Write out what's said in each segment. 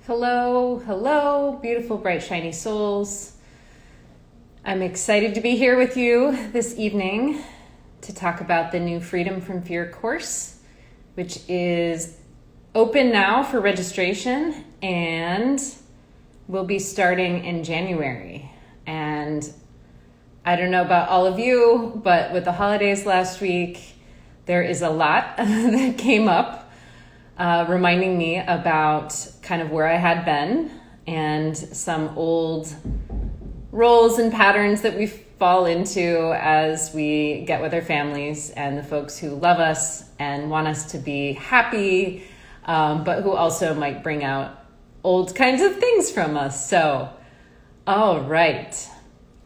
Hello, hello, beautiful, bright, shiny souls. I'm excited to be here with you this evening to talk about the new Freedom from Fear course, which is open now for registration and will be starting in January. And I don't know about all of you, but with the holidays last week, there is a lot that came up reminding me about kind of where I had been and some old roles and patterns that we fall into as we get with our families and the folks who love us and want us to be happy, but who also might bring out old kinds of things from us. So, all right.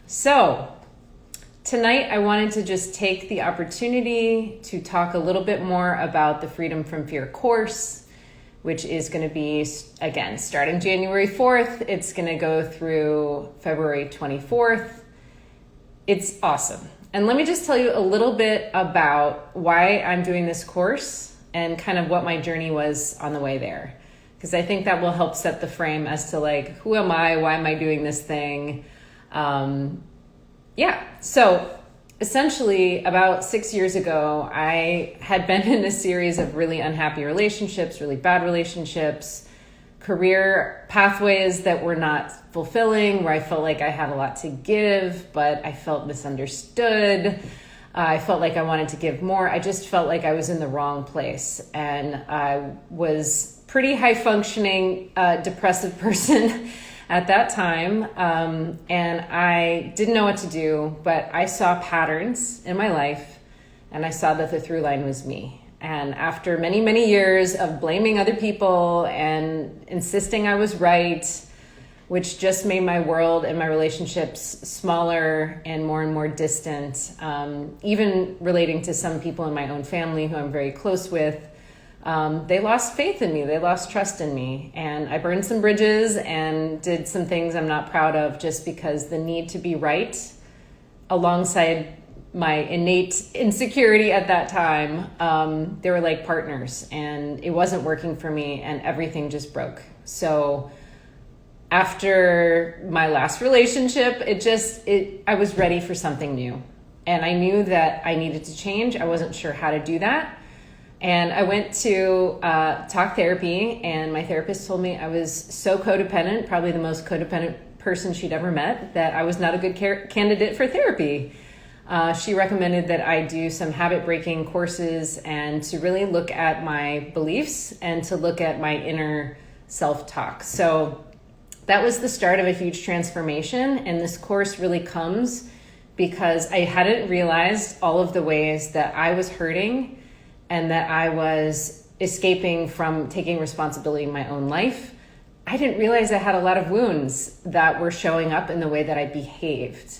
So, tonight, I wanted to just take the opportunity to talk a little bit more about the Freedom from Fear course, which is going to be, again, starting January 4th. It's going to go through February 24th. It's awesome. And let me just tell you a little bit about why I'm doing this course and kind of what my journey was on the way there. Because I think that will help set the frame as to like, who am I? Why am I doing this thing? So essentially about 6 years ago, I had been in a series of really unhappy relationships, really bad relationships, career pathways that were not fulfilling, where I felt like I had a lot to give, but I felt misunderstood. I felt like I wanted to give more. I just felt like I was in the wrong place. And I was pretty high functioning, depressive person at that time, and I didn't know what to do, but I saw patterns in my life, and I saw that the through line was me. And after many, many years of blaming other people and insisting I was right, which just made my world and my relationships smaller and more distant, even relating to some people in my own family who I'm very close with, they lost faith in me. They lost trust in me. And I burned some bridges and did some things I'm not proud of just because the need to be right alongside my innate insecurity at that time, they were like partners and it wasn't working for me and everything just broke. So after my last relationship, I was ready for something new. And I knew that I needed to change. I wasn't sure how to do that. And I went to talk therapy, and my therapist told me I was so codependent, probably the most codependent person she'd ever met, that I was not a good candidate for therapy. She recommended that I do some habit-breaking courses and to really look at my beliefs and to look at my inner self-talk. So that was the start of a huge transformation, and this course really comes because I hadn't realized all of the ways that I was hurting and that I was escaping from taking responsibility in my own life. I didn't realize I had a lot of wounds that were showing up in the way that I behaved.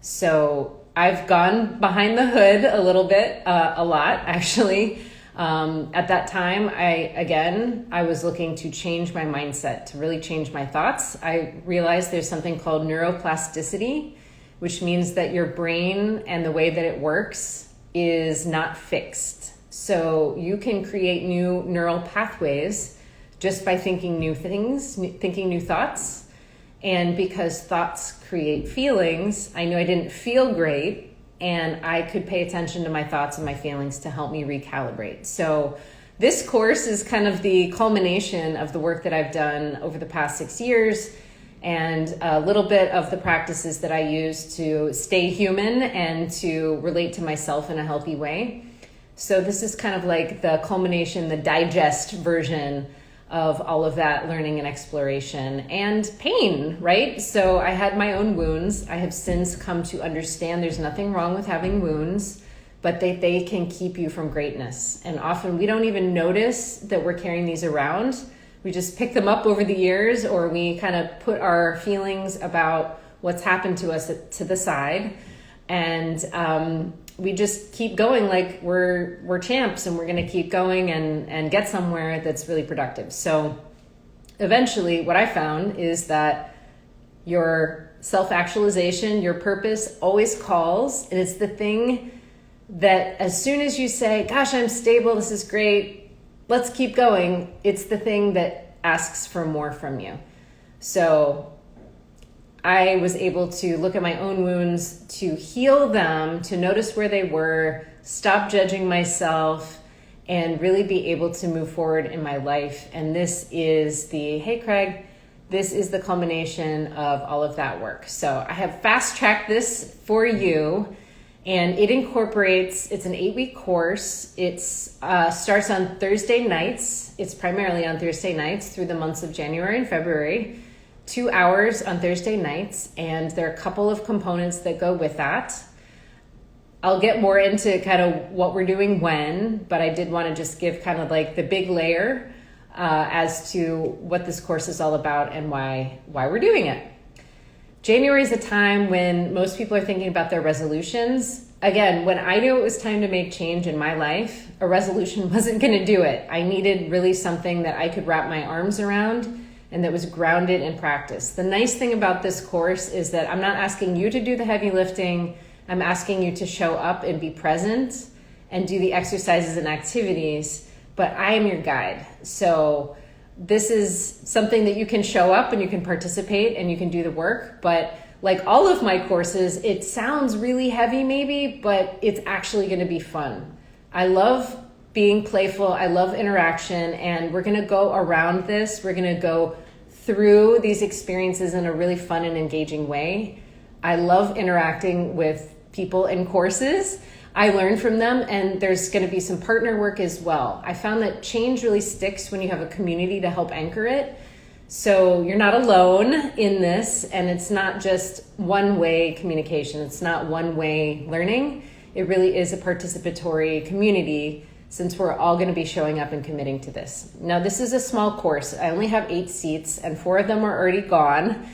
So I've gone behind the hood a little bit, a lot actually. At that time, I was looking to change my mindset, to really change my thoughts. I realized there's something called neuroplasticity, which means that your brain and the way that it works is not fixed. So you can create new neural pathways just by thinking new things, thinking new thoughts. And because thoughts create feelings, I knew I didn't feel great, and I could pay attention to my thoughts and my feelings to help me recalibrate. So this course is kind of the culmination of the work that I've done over the past 6 years and a little bit of the practices that I use to stay human and to relate to myself in a healthy way. So this is kind of like the culmination, the digest version of all of that learning and exploration and pain, right? So I had my own wounds. I have since come to understand there's nothing wrong with having wounds, but they can keep you from greatness. And often we don't even notice that we're carrying these around. We just pick them up over the years, or we kind of put our feelings about what's happened to us to the side. And we just keep going like we're champs, and we're going to keep going and get somewhere that's really productive. So eventually what I found is that your self-actualization, your purpose always calls, and it's the thing that as soon as you say, gosh, I'm stable, this is great, let's keep going, it's the thing that asks for more from you. So I was able to look at my own wounds, to heal them, to notice where they were, stop judging myself, and really be able to move forward in my life. And this is hey Craig, this is the culmination of all of that work. So I have fast-tracked this for you, and it incorporates, it's an 8-week course. It starts on Thursday nights. It's primarily on Thursday nights through the months of January and February. 2 hours on Thursday nights, and there are a couple of components that go with that. I'll get more into kind of what we're doing when, but I did want to just give kind of like the big layer as to what this course is all about and why we're doing it. January is a time when most people are thinking about their resolutions. Again, when I knew it was time to make change in my life, a resolution wasn't going to do it. I needed really something that I could wrap my arms around and that was grounded in practice. The nice thing about this course is that I'm not asking you to do the heavy lifting. I'm asking you to show up and be present and do the exercises and activities, but I am your guide. So this is something that you can show up and you can participate and you can do the work. But like all of my courses, it sounds really heavy maybe, but it's actually going to be fun. I love being playful. I love interaction, and we're going to go around this. We're going to go through these experiences in a really fun and engaging way. I love interacting with people in courses. I learn from them, and there's going to be some partner work as well. I found that change really sticks when you have a community to help anchor it. So you're not alone in this, and it's not just one-way communication. It's not one-way learning. It really is a participatory community, since we're all going to be showing up and committing to this. Now, this is a small course. I only have 8 seats, and 4 of them are already gone.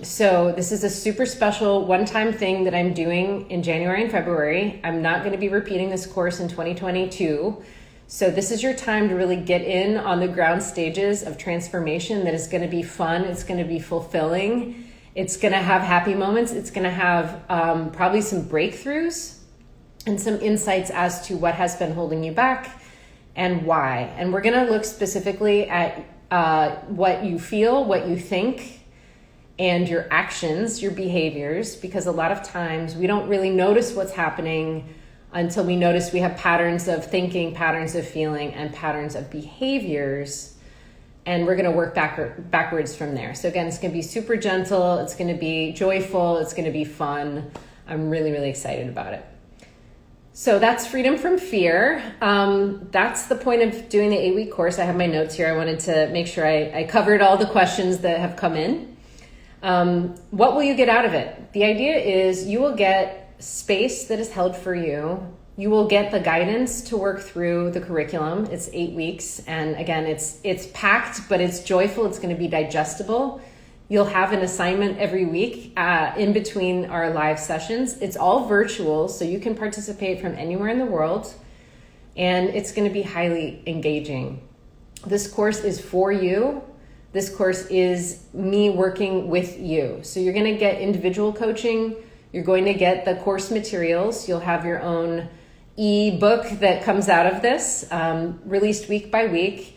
So this is a super special one-time thing that I'm doing in January and February. I'm not going to be repeating this course in 2022. So this is your time to really get in on the ground stages of transformation that is going to be fun. It's going to be fulfilling. It's going to have happy moments. It's going to have probably some breakthroughs and some insights as to what has been holding you back and why. And we're going to look specifically at what you feel, what you think, and your actions, your behaviors, because a lot of times we don't really notice what's happening until we notice we have patterns of thinking, patterns of feeling, and patterns of behaviors. And we're going to work backwards from there. So again, it's going to be super gentle. It's going to be joyful. It's going to be fun. I'm really, really excited about it. So that's freedom from fear. That's the point of doing the 8-week course. I have my notes here. I wanted to make sure I covered all the questions that have come in. What will you get out of it? The idea is you will get space that is held for you. You will get the guidance to work through the curriculum. It's 8 weeks. And again, it's packed, but it's joyful. It's going to be digestible. You'll have an assignment every week in between our live sessions. It's all virtual, so you can participate from anywhere in the world, and it's going to be highly engaging. This course is for you. This course is me working with you. So you're going to get individual coaching. You're going to get the course materials. You'll have your own e-book that comes out of this, released week by week.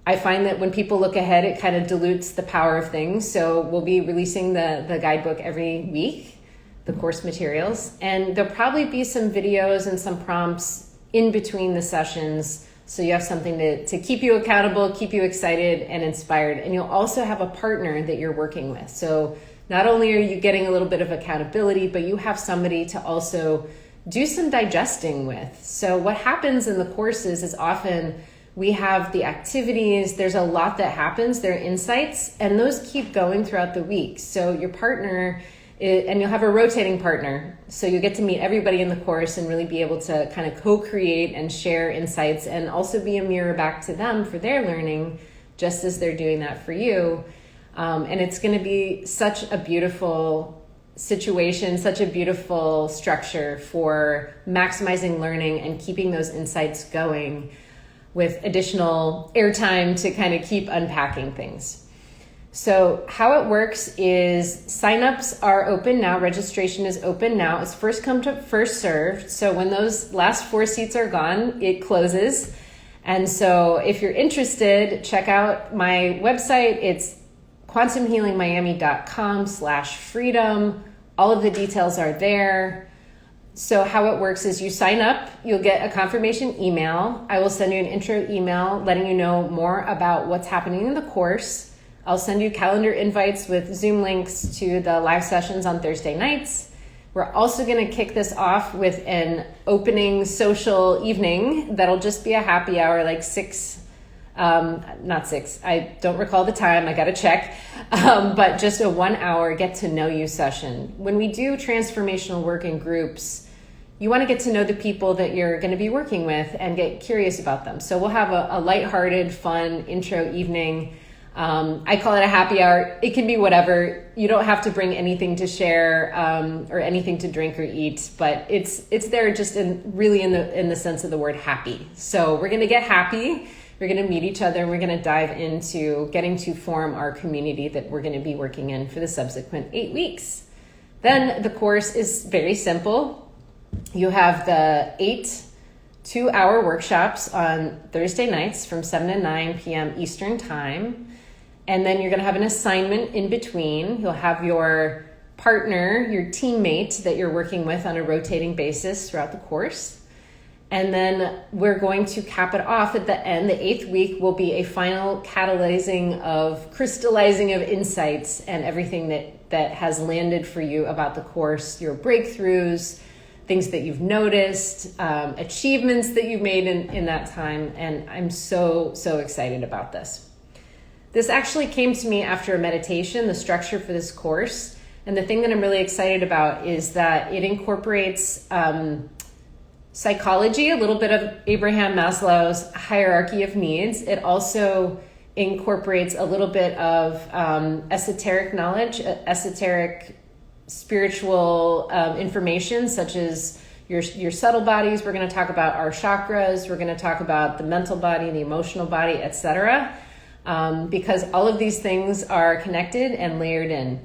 I find that when people look ahead, it kind of dilutes the power of things. So we'll be releasing the guidebook every week, the course materials. And there'll probably be some videos and some prompts in between the sessions. So you have something to keep you accountable, keep you excited and inspired. And you'll also have a partner that you're working with. So not only are you getting a little bit of accountability, but you have somebody to also do some digesting with. So what happens in the courses is often we have the activities, there's a lot that happens, there are insights, and those keep going throughout the week. So your partner, and you'll have a rotating partner, so you get to meet everybody in the course and really be able to kind of co-create and share insights and also be a mirror back to them for their learning, just as they're doing that for you. And it's going to be such a beautiful situation, such a beautiful structure for maximizing learning and keeping those insights going, with additional airtime to kind of keep unpacking things. So how it works is signups are open now. Registration is open now. It's first come to first served. So when those last 4 seats are gone, it closes. And so if you're interested, check out my website. It's quantumhealingmiami.com/freedom. All of the details are there. So how it works is you sign up, you'll get a confirmation email. I will send you an intro email letting you know more about what's happening in the course. I'll send you calendar invites with Zoom links to the live sessions on Thursday nights. We're also going to kick this off with an opening social evening that'll just be a happy hour, like not 6, I don't recall the time, I got to check, but just a 1 hour get to know you session. When we do transformational work in groups, you want to get to know the people that you're going to be working with and get curious about them. So we'll have a lighthearted, fun intro evening. I call it a happy hour. It can be whatever. You don't have to bring anything to share or anything to drink or eat, but it's there just in the sense of the word happy. So we're going to get happy. We're going to meet each other, and we're going to dive into getting to form our community that we're going to be working in for the subsequent 8 weeks. Then the course is very simple. You have the 8 2-hour workshops on Thursday nights from 7 to 9 p.m. Eastern time. And then you're going to have an assignment in between. You'll have your partner, your teammate that you're working with on a rotating basis throughout the course. And then we're going to cap it off at the end. The 8th week will be a final crystallizing of insights and everything that has landed for you about the course, your breakthroughs, things that you've noticed, achievements that you've made in that time. And I'm so excited about this. This actually came to me after a meditation, the structure for this course. And the thing that I'm really excited about is that it incorporates psychology, a little bit of Abraham Maslow's hierarchy of needs. It also incorporates a little bit of esoteric knowledge, esoteric spiritual information, such as your subtle bodies. We're going to talk about our chakras. We're going to talk about the mental body, the emotional body, etc. Because all of these things are connected and layered in.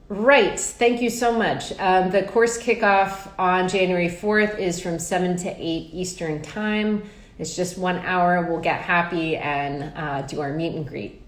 Right. Thank you so much. The course kickoff on January 4th is from 7 to 8 Eastern time. It's just 1 hour. We'll get happy and do our meet and greet.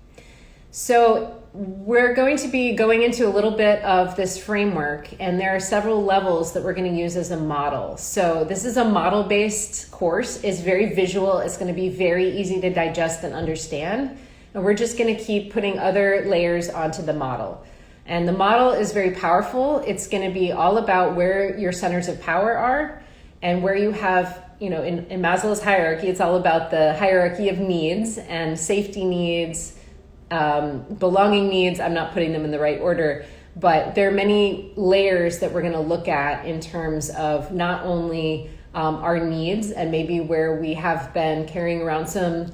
So we're going to be going into a little bit of this framework, and there are several levels that we're going to use as a model. So this is a model-based course. It's very visual. It's going to be very easy to digest and understand. And we're just going to keep putting other layers onto the model. And the model is very powerful. It's going to be all about where your centers of power are and where you have, in Maslow's hierarchy, it's all about the hierarchy of needs and safety needs, belonging needs. I'm not putting them in the right order, but there are many layers that we're going to look at in terms of not only our needs and maybe where we have been carrying around some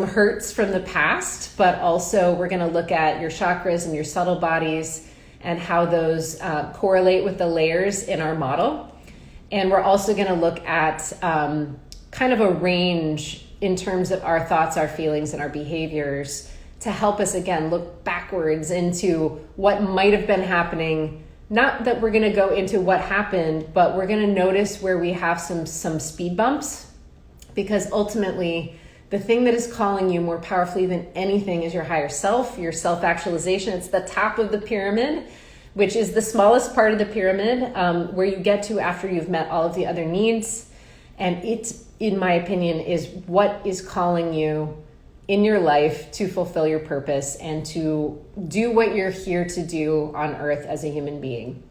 hurts from the past, but also we're going to look at your chakras and your subtle bodies and how those correlate with the layers in our model. And we're also going to look at kind of a range in terms of our thoughts, our feelings, and our behaviors to help us, again, look backwards into what might have been happening. Not that we're going to go into what happened, but we're going to notice where we have some speed bumps, because ultimately the thing that is calling you more powerfully than anything is your higher self, your self-actualization. It's the top of the pyramid, which is the smallest part of the pyramid, where you get to after you've met all of the other needs. And it, in my opinion, is what is calling you in your life to fulfill your purpose and to do what you're here to do on earth as a human being.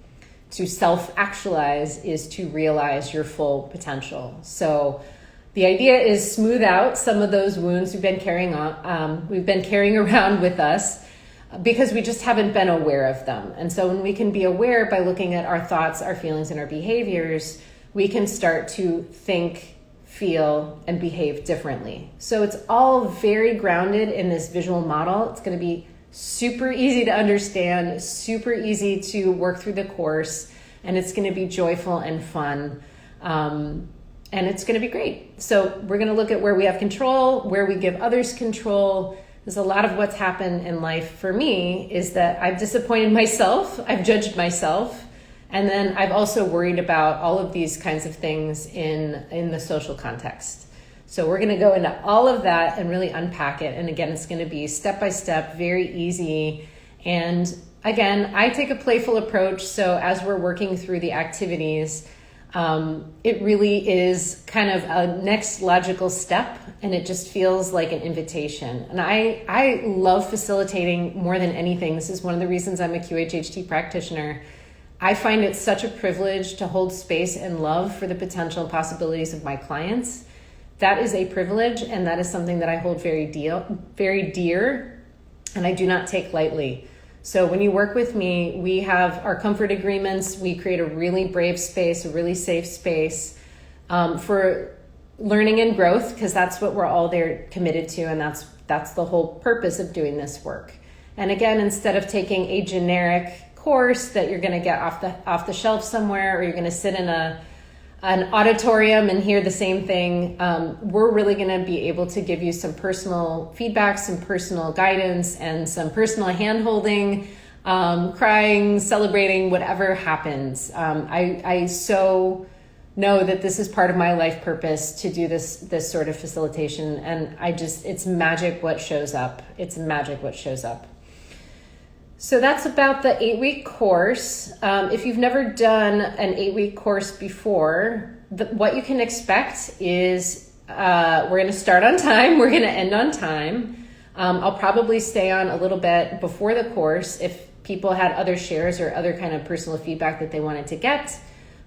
To self-actualize is to realize your full potential. So the idea is smooth out some of those wounds we've been carrying around with us because we just haven't been aware of them. And so when we can be aware by looking at our thoughts, our feelings, and our behaviors, we can start to think, feel, and behave differently. So it's all very grounded in this visual model. It's going to be super easy to understand, super easy to work through the course, and it's going to be joyful and fun. And it's going to be great. So we're going to look at where we have control, where we give others control. There's a lot of what's happened in life for me is that I've disappointed myself, I've judged myself, and then I've also worried about all of these kinds of things in the social context. So we're going to go into all of that and really unpack it. And again, it's going to be step by step, very easy. And again, I take a playful approach. So as we're working through the activities, it really is kind of a next logical step, and it just feels like an invitation. And I love facilitating more than anything. This is one of the reasons I'm a QHHT practitioner. I find it such a privilege to hold space and love for the potential and possibilities of my clients. That is a privilege, and that is something that I hold very dear, and I do not take lightly. So when you work with me, we have our comfort agreements. We create a really brave space, a really safe space for learning and growth, because that's what we're all there committed to, and that's the whole purpose of doing this work. And again, instead of taking a generic course that you're going to get off the shelf somewhere, or you're going to sit in an auditorium and hear the same thing, we're really going to be able to give you some personal feedback, some personal guidance, and some personal hand-holding, crying, celebrating, whatever happens. I so know that this is part of my life purpose to do this sort of facilitation, and it's magic what shows up. It's magic what shows up. So that's about the 8-week course. If you've never done an 8-week course before, what you can expect is we're going to start on time. We're going to end on time. I'll probably stay on a little bit before the course if people had other shares or other kind of personal feedback that they wanted to get.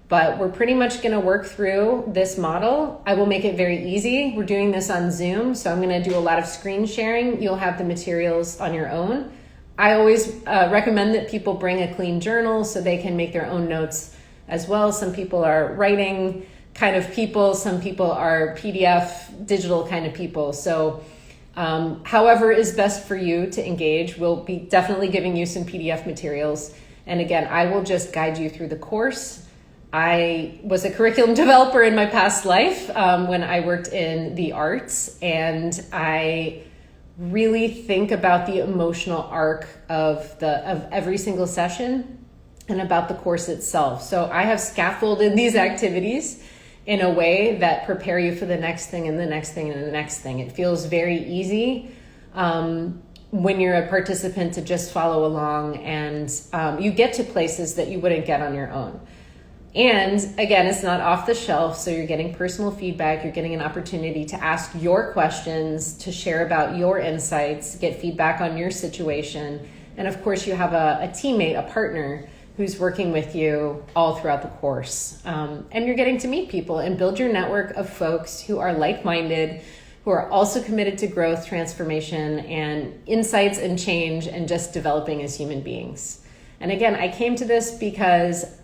But we're pretty much going to work through this model. I will make it very easy. We're doing this on Zoom, so I'm going to do a lot of screen sharing. You'll have the materials on your own. I always recommend that people bring a clean journal so they can make their own notes as well. Some people are writing kind of people. Some people are PDF, digital kind of people. So however is best for you to engage, we'll be definitely giving you some PDF materials. And again, I will just guide you through the course. I was a curriculum developer in my past life when I worked in the arts, and I really think about the emotional arc of every single session and about the course itself. So I have scaffolded these activities in a way that prepare you for the next thing and the next thing and the next thing. It feels very easy when you're a participant to just follow along, and you get to places that you wouldn't get on your own. And again, it's not off the shelf, so you're getting personal feedback. You're getting an opportunity to ask your questions, to share about your insights, get feedback on your situation. And of course, you have a teammate, a partner who's working with you all throughout the course. And you're getting to meet people and build your network of folks who are like-minded, who are also committed to growth, transformation, and insights and change, and just developing as human beings. And again, I came to this because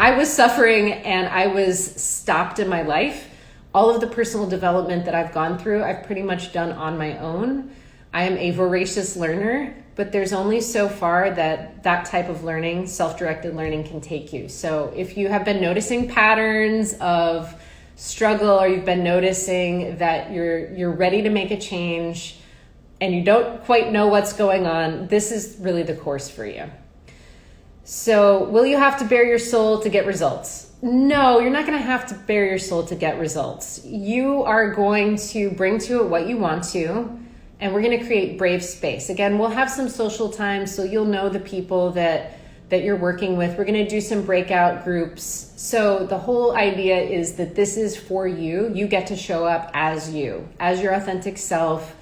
I was suffering and I was stopped in my life. All of the personal development that I've gone through, I've pretty much done on my own. I am a voracious learner, but there's only so far that type of learning, self-directed learning, can take you. So if you have been noticing patterns of struggle, or you've been noticing that you're ready to make a change and you don't quite know what's going on, this is really the course for you. So will you have to bare your soul to get results? No, you're not going to have to bare your soul to get results. You are going to bring to it what you want to, and we're going to create brave space. Again, we'll have some social time, so you'll know the people that you're working with. We're going to do some breakout groups. So the whole idea is that this is for you. You get to show up as you, as your authentic self.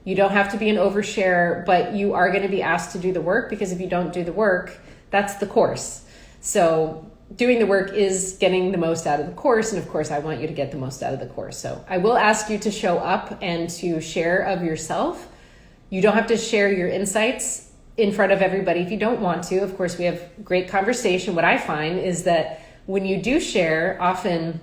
You don't have to be an overshare, but you are going to be asked to do the work, because if you don't do the work, that's the course. So doing the work is getting the most out of the course. And of course, I want you to get the most out of the course. So I will ask you to show up and to share of yourself. You don't have to share your insights in front of everybody if you don't want to. Of course, we have great conversation. What I find is that when you do share, often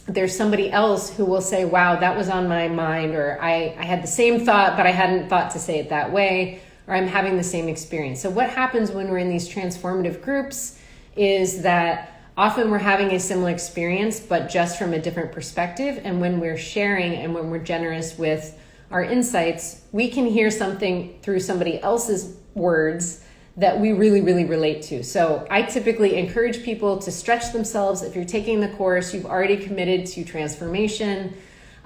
there's somebody else who will say, wow, that was on my mind, or I had the same thought, but I hadn't thought to say it that way, or I'm having the same experience. So what happens when we're in these transformative groups is that often we're having a similar experience, but just from a different perspective. And when we're sharing and when we're generous with our insights, we can hear something through somebody else's words that we really, really relate to. So I typically encourage people to stretch themselves. If you're taking the course, you've already committed to transformation.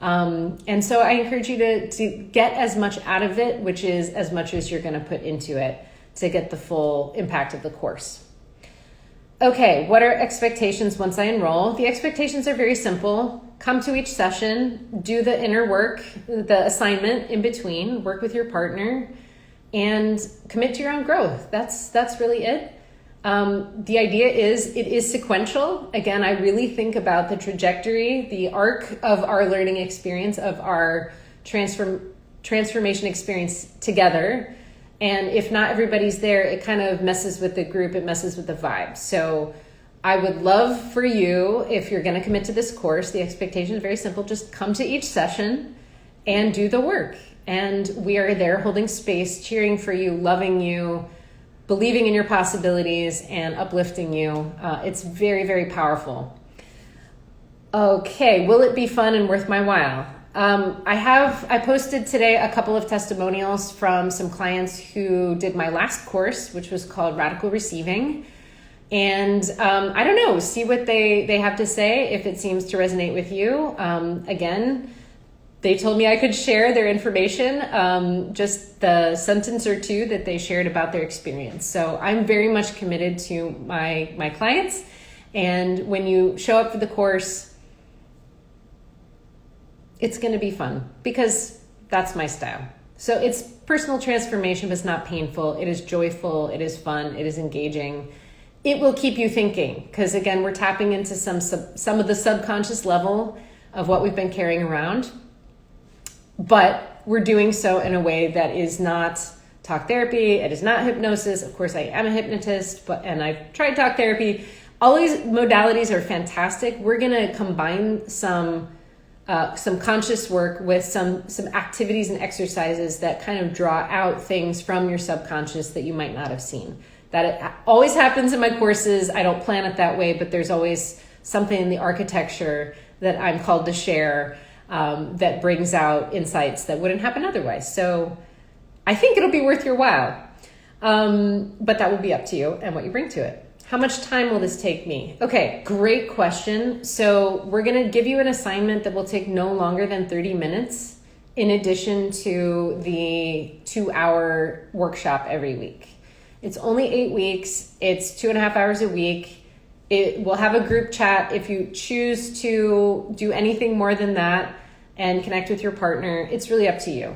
And so I encourage you to get as much out of it, which is as much as you're going to put into it to get the full impact of the course. Okay, what are expectations once I enroll? The expectations are very simple. Come to each session, do the inner work, the assignment in between, work with your partner, and commit to your own growth. That's really it. The idea is it is sequential. Again, I really think about the trajectory, the arc of our learning experience, of our transformation experience together. And if not everybody's there, it kind of messes with the group, it messes with the vibe. So I would love for you, if you're going to commit to this course, the expectation is very simple. Just come to each session and do the work. And we are there holding space, cheering for you, loving you, believing in your possibilities, and uplifting you. It's very, very powerful. Okay, will it be fun and worth my while? I posted today a couple of testimonials from some clients who did my last course, which was called Radical Receiving. And I don't know, see what they have to say, if it seems to resonate with you. Again, they told me I could share their information, just the sentence or two that they shared about their experience. So I'm very much committed to my clients. And when you show up for the course, it's going to be fun because that's my style. So it's personal transformation, but it's not painful. It is joyful. It is fun. It is engaging. It will keep you thinking because, again, we're tapping into some of the subconscious level of what we've been carrying around. But we're doing so in a way that is not talk therapy. It is not hypnosis. Of course, I am a hypnotist, and I've tried talk therapy. All these modalities are fantastic. We're going to combine some conscious work with some activities and exercises that kind of draw out things from your subconscious that you might not have seen. That it always happens in my courses. I don't plan it that way, but there's always something in the architecture that I'm called to share that brings out insights that wouldn't happen otherwise. So I think it'll be worth your while, but that will be up to you and what you bring to it. How much time will this take me? Okay, great question. So we're going to give you an assignment that will take no longer than 30 minutes in addition to the 2-hour workshop every week. It's only 8 weeks. It's 2.5 hours a week. It will have a group chat. If you choose to do anything more than that and connect with your partner, it's really up to you.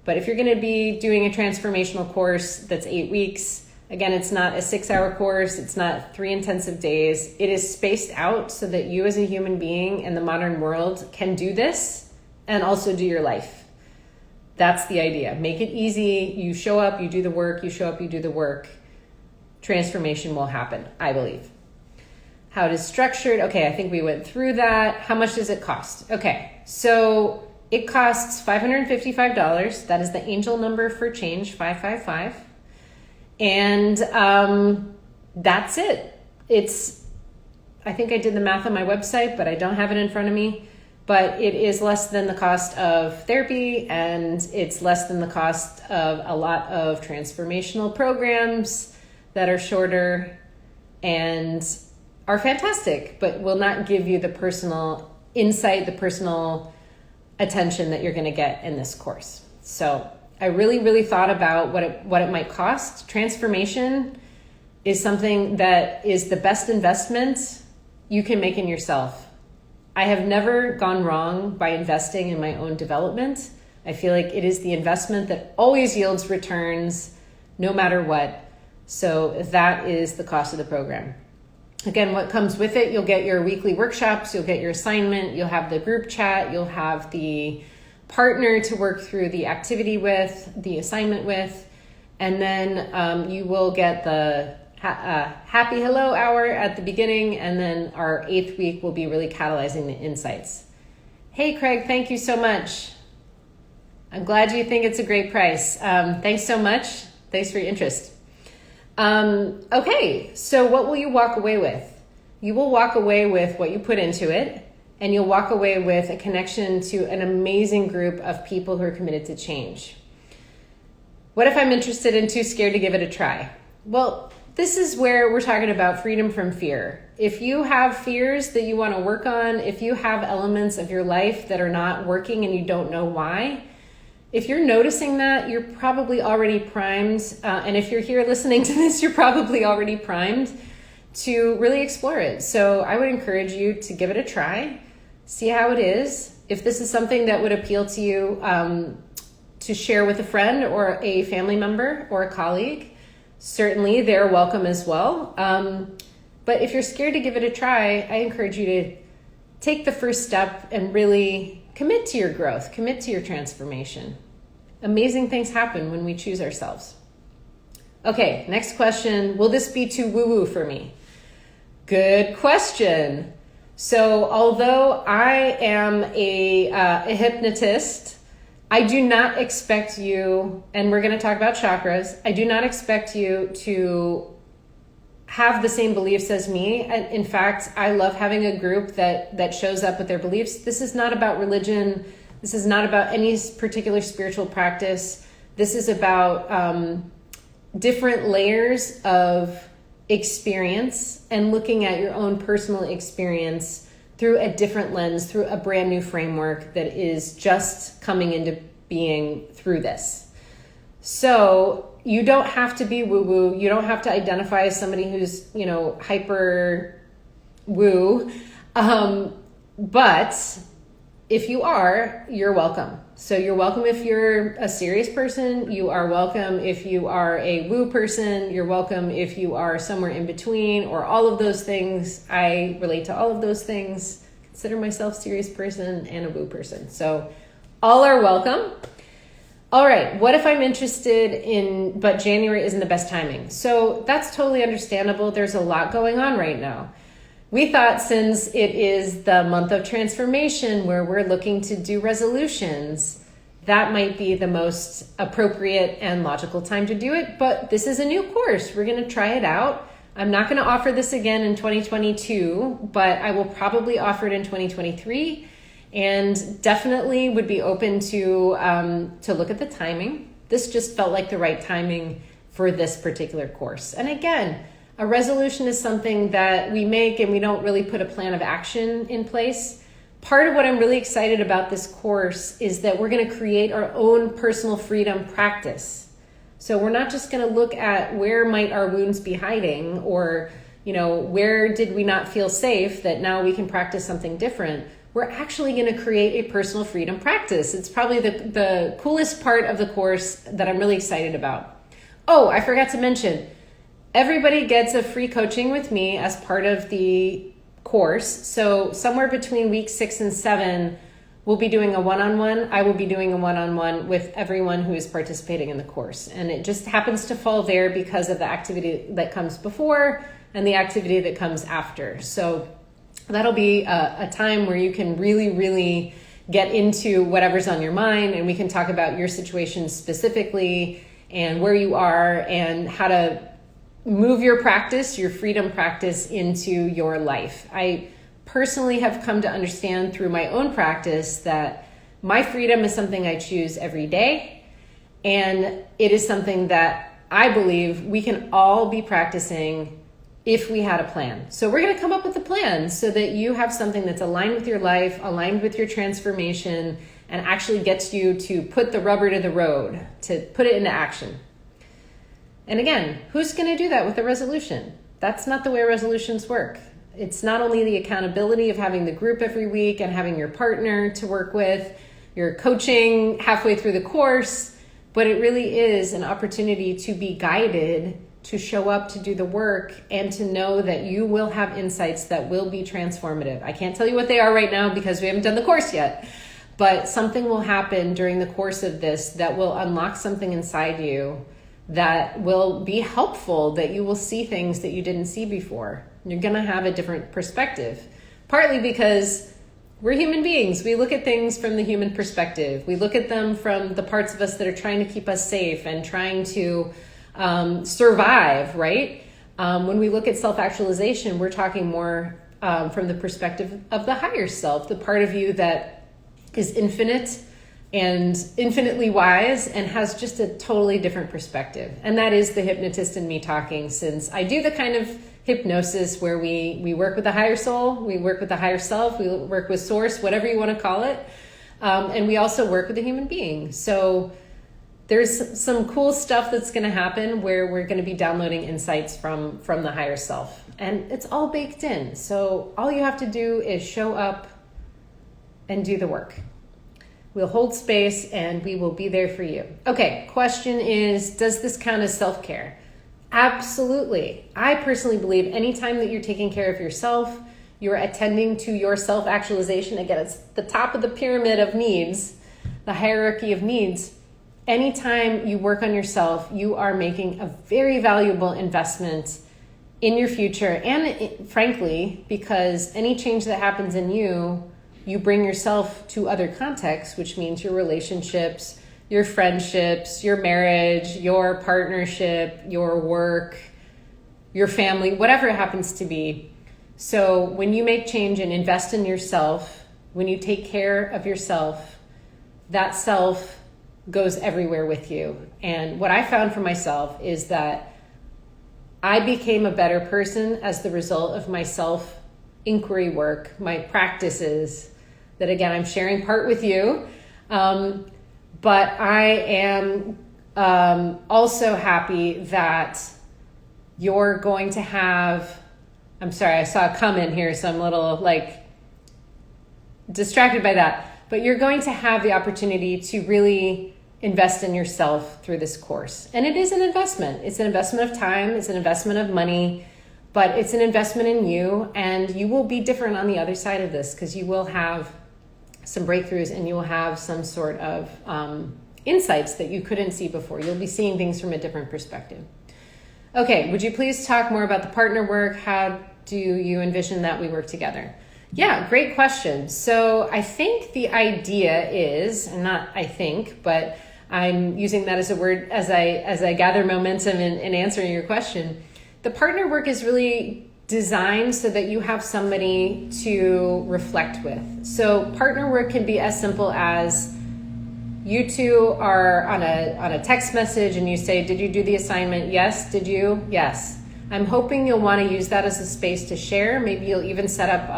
But if you're going to be doing a transformational course that's 8 weeks, again, it's not a 6-hour course. It's not 3 intensive days. It is spaced out so that you as a human being in the modern world can do this and also do your life. That's the idea. Make it easy. You show up, you do the work. You show up, you do the work. Transformation will happen, I believe. How it is structured. Okay, I think we went through that. How much does it cost? Okay, so it costs $555. That is the angel number for change, 555. And that's it. I think I did the math on my website, but I don't have it in front of me. But it is less than the cost of therapy, and it's less than the cost of a lot of transformational programs that are shorter and are fantastic, but will not give you the personal insight, the personal attention that you're going to get in this course. So I really, really thought about what it might cost. Transformation is something that is the best investment you can make in yourself. I have never gone wrong by investing in my own development. I feel like it is the investment that always yields returns no matter what. So that is the cost of the program. Again, what comes with it, you'll get your weekly workshops, you'll get your assignment, you'll have the group chat, you'll have the partner to work through the activity with, the assignment with, and then you will get the happy hello hour at the beginning, and then our 8th week will be really catalyzing the insights. Hey Craig, thank you so much. I'm glad you think it's a great price. Thanks so much. Thanks for your interest. Okay, so what will you walk away with? You will walk away with what you put into it, and you'll walk away with a connection to an amazing group of people who are committed to change. What if I'm interested and too scared to give it a try? Well, this is where we're talking about freedom from fear. If you have fears that you want to work on, if you have elements of your life that are not working and you don't know why, if you're noticing that, you're probably already primed. And if you're here listening to this, you're probably already primed to really explore it. So I would encourage you to give it a try, see how it is. If this is something that would appeal to you, to share with a friend or a family member or a colleague, certainly they're welcome as well. But if you're scared to give it a try, I encourage you to take the first step and really commit to your growth, commit to your transformation. Amazing things happen when we choose ourselves. Okay, next question. Will this be too woo-woo for me? Good question. So although I am a hypnotist, I do not expect you, and we're going to talk about chakras, I do not expect you to have the same beliefs as me. In fact, I love having a group that shows up with their beliefs. This is not about religion. This is not about any particular spiritual practice. This is about different layers of experience and looking at your own personal experience through a different lens, through a brand new framework that is just coming into being through this. So you don't have to be woo-woo. You don't have to identify as somebody who's, hyper woo. But if you are, you're welcome. So you're welcome if you're a serious person. You are welcome if you are a woo person. You're welcome if you are somewhere in between or all of those things. I relate to all of those things. Consider myself a serious person and a woo person. So all are welcome. All right, what if I'm interested in, but January isn't the best timing? So that's totally understandable. There's a lot going on right now. We thought since it is the month of transformation where we're looking to do resolutions, that might be the most appropriate and logical time to do it. But this is a new course. We're going to try it out. I'm not going to offer this again in 2022, but I will probably offer it in 2023. And definitely would be open to look at the timing. This just felt like the right timing for this particular course. And again, a resolution is something that we make and we don't really put a plan of action in place. Part of what I'm really excited about this course is that we're going to create our own personal freedom practice. So we're not just going to look at where might our wounds be hiding or, where did we not feel safe that now we can practice something different. We're actually going to create a personal freedom practice. It's probably the coolest part of the course that I'm really excited about. Oh, I forgot to mention, everybody gets a free coaching with me as part of the course. So somewhere between week 6 and 7, we'll be doing a one-on-one. I will be doing a one-on-one with everyone who is participating in the course. And it just happens to fall there because of the activity that comes before and the activity that comes after. So that'll be a time where you can really, really get into whatever's on your mind, and we can talk about your situation specifically and where you are and how to move your practice, your freedom practice into your life. I personally have come to understand through my own practice that my freedom is something I choose every day, and it is something that I believe we can all be practicing if we had a plan. So we're going to come up with a plan so that you have something that's aligned with your life, aligned with your transformation, and actually gets you to put the rubber to the road, to put it into action. And again, who's going to do that with a resolution? That's not the way resolutions work. It's not only the accountability of having the group every week and having your partner to work with, your coaching halfway through the course, but it really is an opportunity to be guided, to show up, to do the work, and to know that you will have insights that will be transformative. I can't tell you what they are right now because we haven't done the course yet, but something will happen during the course of this that will unlock something inside you that will be helpful, that you will see things that you didn't see before. You're going to have a different perspective, partly because we're human beings. We look at things from the human perspective. We look at them from the parts of us that are trying to keep us safe and trying to survive, right? When we look at self-actualization, we're talking more from the perspective of the higher self, the part of you that is infinite and infinitely wise and has just a totally different perspective. And that is the hypnotist in me talking, since I do the kind of hypnosis where we work with the higher soul, we work with the higher self, we work with source, whatever you want to call it. And we also work with the human being. So there's some cool stuff that's going to happen where we're going to be downloading insights from the higher self. And it's all baked in. So all you have to do is show up and do the work. We'll hold space and we will be there for you. Okay, question is, does this count as self-care? Absolutely. I personally believe anytime that you're taking care of yourself, you're attending to your self-actualization. Again, it's the top of the pyramid of needs, the hierarchy of needs. Anytime you work on yourself, you are making a very valuable investment in your future. And frankly, because any change that happens in you, you bring yourself to other contexts, which means your relationships, your friendships, your marriage, your partnership, your work, your family, whatever it happens to be. So when you make change and invest in yourself, when you take care of yourself, that self goes everywhere with you. And what I found for myself is that I became a better person as the result of my self-inquiry work, my practices, that again, I'm sharing part with you. But I am also happy that you're going to have, I'm sorry, I saw a comment here, so I'm a little distracted by that. But you're going to have the opportunity to really invest in yourself through this course. And it is an investment. It's an investment of time. It's an investment of money. But it's an investment in you. And you will be different on the other side of this because you will have some breakthroughs and you will have some sort of insights that you couldn't see before. You'll be seeing things from a different perspective. Okay, would you please talk more about the partner work? How do you envision that we work together? Yeah, great question. So I think the idea is, and not I think, but I'm using that as a word as I gather momentum in answering your question. The partner work is really designed so that you have somebody to reflect with. So partner work can be as simple as you two are on a text message and you say, did you do the assignment? Yes. Did you? Yes. I'm hoping you'll want to use that as a space to share. Maybe you'll even set up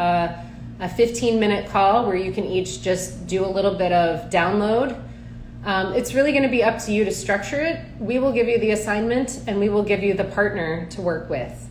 a 15-minute call where you can each just do a little bit of download. It's really going to be up to you to structure it. We will give you the assignment and we will give you the partner to work with.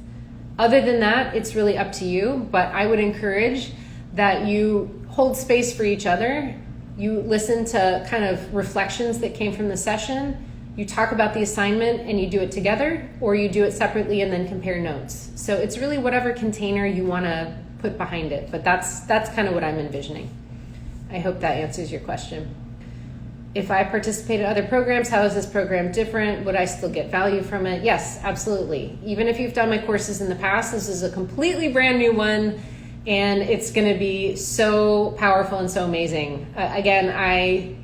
Other than that, it's really up to you, but I would encourage that you hold space for each other. You listen to kind of reflections that came from the session. You talk about the assignment and you do it together, or you do it separately and then compare notes. So it's really whatever container you want to put behind it, but that's kind of what I'm envisioning. I hope that answers your question. If I participate in other programs, how is this program different? Would I still get value from it? Yes, absolutely. Even if you've done my courses in the past, this is a completely brand new one, and it's going to be so powerful and so amazing. Again, I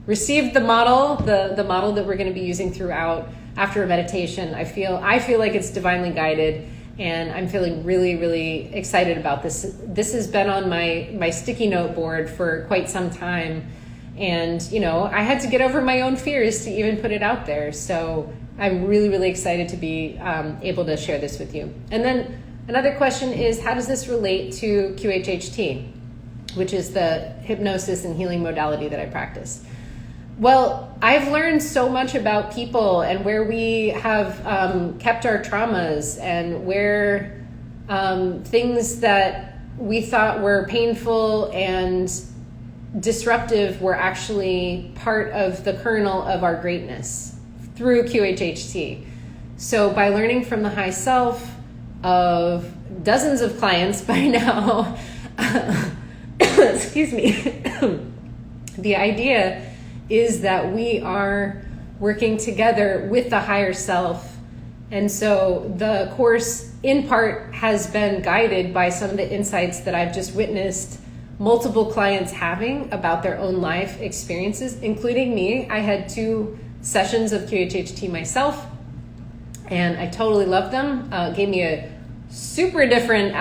received the model, the model that we're going to be using throughout after a meditation. I feel like it's divinely guided, and I'm feeling really, really excited about this. This has been on my sticky note board for quite some time. And, I had to get over my own fears to even put it out there. So I'm really, really excited to be able to share this with you. And then another question is, how does this relate to QHHT, which is the hypnosis and healing modality that I practice? Well, I've learned so much about people and where we have kept our traumas and where things that we thought were painful and disruptive were actually part of the kernel of our greatness through QHHT. So by learning from the high self of dozens of clients by now, excuse me, the idea is that we are working together with the higher self. And so the course in part has been guided by some of the insights that I've just witnessed multiple clients having about their own life experiences, including me. I had 2 sessions of QHHT myself, and I totally loved them. Gave me a super different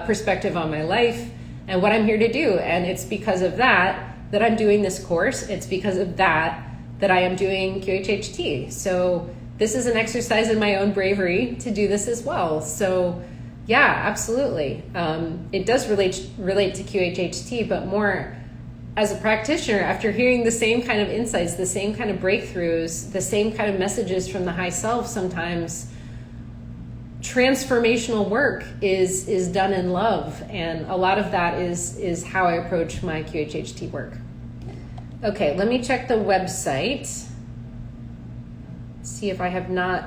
perspective on my life and what I'm here to do. And it's because of that I'm doing this course. It's because of that I am doing QHHT. So this is an exercise in my own bravery to do this as well. So yeah, absolutely. It does relate to QHHT, but more as a practitioner, after hearing the same kind of insights, the same kind of breakthroughs, the same kind of messages from the high self, sometimes transformational work is done in love. And a lot of that is how I approach my QHHT work. Okay, let me check the website. See if I have not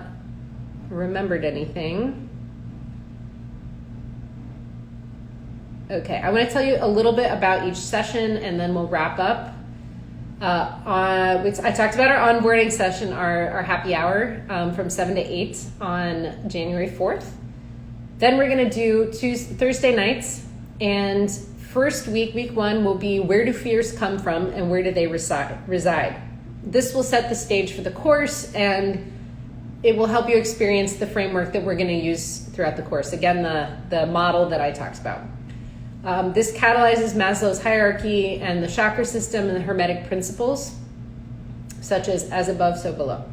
remembered anything. Okay, I want to tell you a little bit about each session and then we'll wrap up. I talked about our onboarding session, our happy hour from 7 to 8 on January 4th. Then we're going to do Thursday nights, and first week 1 will be where do fears come from and where do they reside. This will set the stage for the course, and it will help you experience the framework that we're going to use throughout the course. Again, the model that I talked about. This catalyzes Maslow's hierarchy and the chakra system and the Hermetic principles, such as above, so below.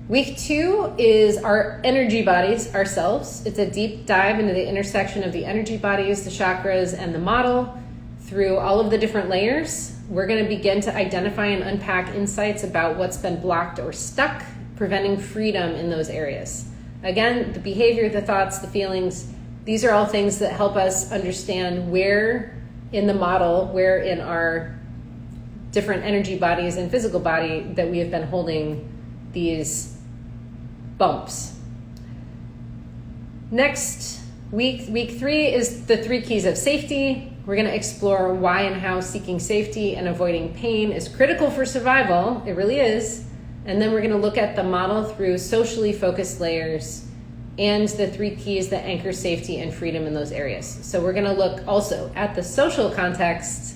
Week 2 is our energy bodies, ourselves. It's a deep dive into the intersection of the energy bodies, the chakras, and the model through all of the different layers. We're going to begin to identify and unpack insights about what's been blocked or stuck, preventing freedom in those areas. Again, the behavior, the thoughts, the feelings, these are all things that help us understand where in the model, where in our different energy bodies and physical body that we have been holding these bumps. Next week 3 is the 3 keys of safety. We're going to explore why and how seeking safety and avoiding pain is critical for survival. It really is. And then we're going to look at the model through socially focused layers and the 3 keys that anchor safety and freedom in those areas. So we're going to look also at the social context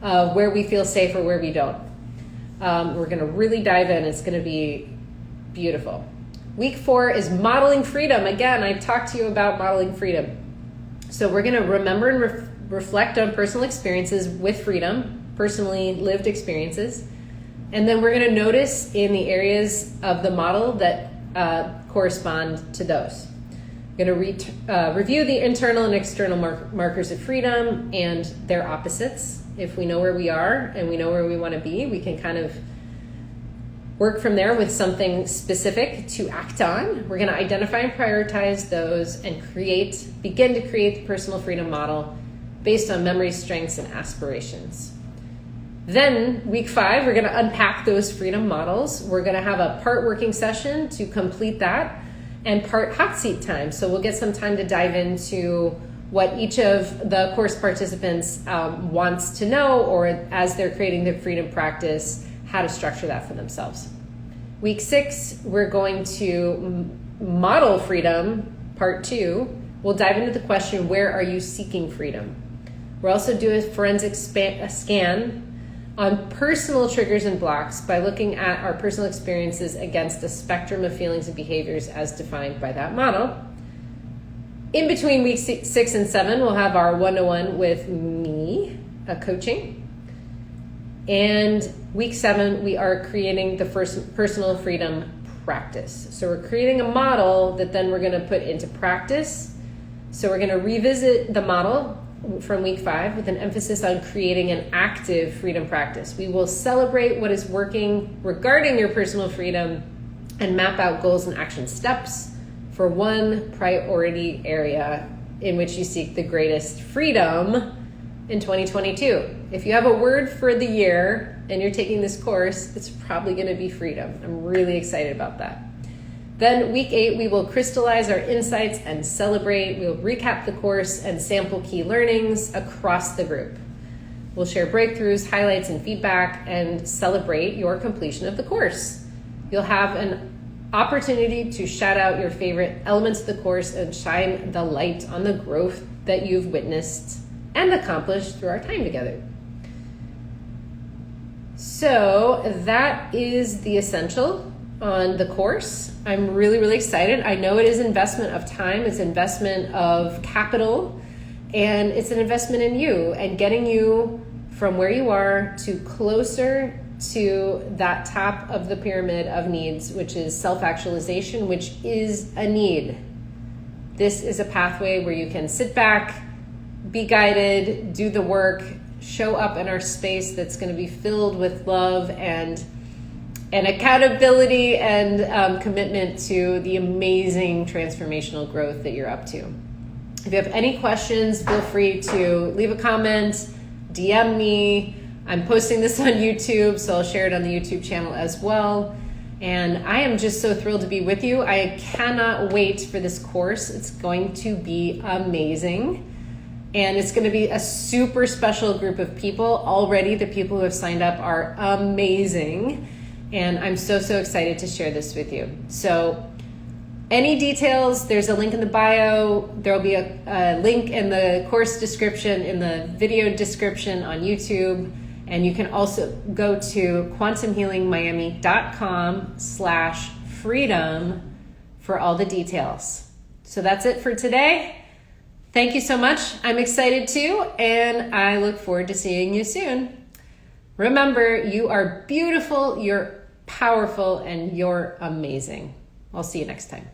of where we feel safe or where we don't. We're going to really dive in. It's going to be beautiful. Week 4 is modeling freedom. Again, I talked to you about modeling freedom. So we're going to remember and reflect on personal experiences with freedom, personally lived experiences. And then we're going to notice in the areas of the model that correspond to those. We're going to review the internal and external markers of freedom and their opposites. If we know where we are and we know where we want to be, we can kind of work from there with something specific to act on. We're going to identify and prioritize those and begin to create the personal freedom model based on memories, strengths, and aspirations. Then week 5, we're going to unpack those freedom models. We're going to have a part working session to complete that and part hot seat time. So we'll get some time to dive into what each of the course participants wants to know, or as they're creating the freedom practice, how to structure that for themselves. Week 6, we're going to model freedom, part 2. We'll dive into the question, where are you seeking freedom? We'll also do a forensic scan on personal triggers and blocks by looking at our personal experiences against a spectrum of feelings and behaviors as defined by that model. In between week 6 and 7, we'll have our one-to-one with me, coaching. And week 7, we are creating the first personal freedom practice. So we're creating a model that then we're going to put into practice. So we're going to revisit the model from week 5 with an emphasis on creating an active freedom practice. We will celebrate what is working regarding your personal freedom and map out goals and action steps for one priority area in which you seek the greatest freedom in 2022. If you have a word for the year and you're taking this course, it's probably going to be freedom. I'm really excited about that. Then week 8, we will crystallize our insights and celebrate. We'll recap the course and sample key learnings across the group. We'll share breakthroughs, highlights, and feedback, and celebrate your completion of the course. You'll have an opportunity to shout out your favorite elements of the course and shine the light on the growth that you've witnessed and accomplished through our time together. So that is the essential on the course. I'm really, really excited. I know it is investment of time, it's investment of capital, and it's an investment in you and getting you from where you are to closer to that top of the pyramid of needs, which is self-actualization, which is a need. This is a pathway where you can sit back, be guided, do the work, show up in our space that's going to be filled with love and accountability and commitment to the amazing transformational growth that you're up to. If you have any questions, feel free to leave a comment, DM me. I'm posting this on YouTube, so I'll share it on the YouTube channel as well. And I am just so thrilled to be with you. I cannot wait for this course. It's going to be amazing. And it's going to be a super special group of people. Already the people who have signed up are amazing. And I'm so excited to share this with you. So any details, there's a link in the bio. There'll be a link in the course description, in the video description on YouTube. And you can also go to quantumhealingmiami.com/freedom for all the details. So that's it for today. Thank you so much. I'm excited too, and I look forward to seeing you soon. Remember, you are beautiful, you're powerful, and you're amazing. I'll see you next time.